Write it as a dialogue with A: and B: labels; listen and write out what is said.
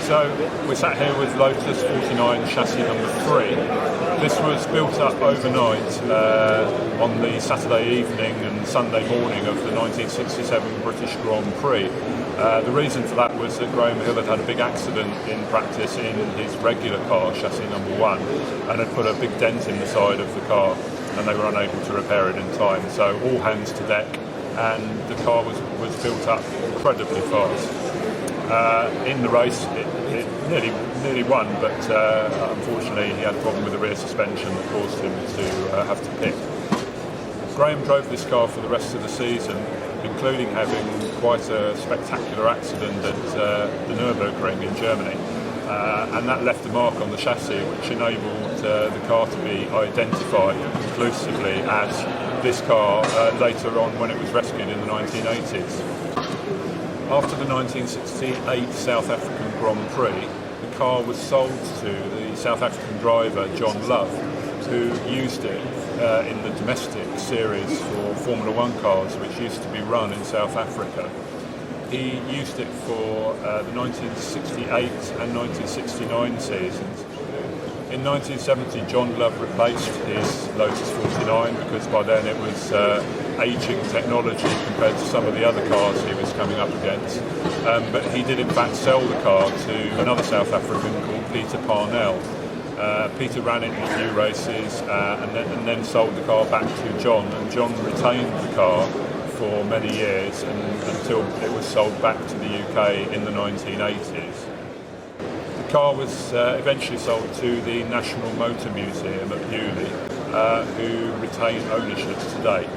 A: So we're sat here with Lotus 49 chassis number 3. This was built up overnight on the Saturday evening and Sunday morning of the 1967 British Grand Prix. The reason for that was that Graham Hill had a big accident in practice in his regular car, chassis number 1, and had put a big dent in the side of the car, and they were unable to repair it in time. So all hands to deck, and the car was built up incredibly fast. In the race, it nearly won, but unfortunately he had a problem with the rear suspension that caused him to have to pit. Graham drove this car for the rest of the season, including having quite a spectacular accident at the Nürburgring in Germany, and that left a mark on the chassis which enabled the car to be identified conclusively as this car later on when it was rescued in the 1980s. After the 1968 South African Grand Prix, the car was sold to the South African driver John Love, who used it in the domestic series for Formula One cars, which used to be run in South Africa. He used it for the 1968 and 1969 seasons. In 1970, John Love replaced his Lotus 49 because by then it was ageing technology compared to some of the other cars he was coming up against. But he did in fact sell the car to another South African called Peter Parnell. Peter ran it in a few races and then sold the car back to John, and John retained the car for many years until it was sold back to the UK in the 1980s. The car was eventually sold to the National Motor Museum at Beaulieu, who retain ownership today.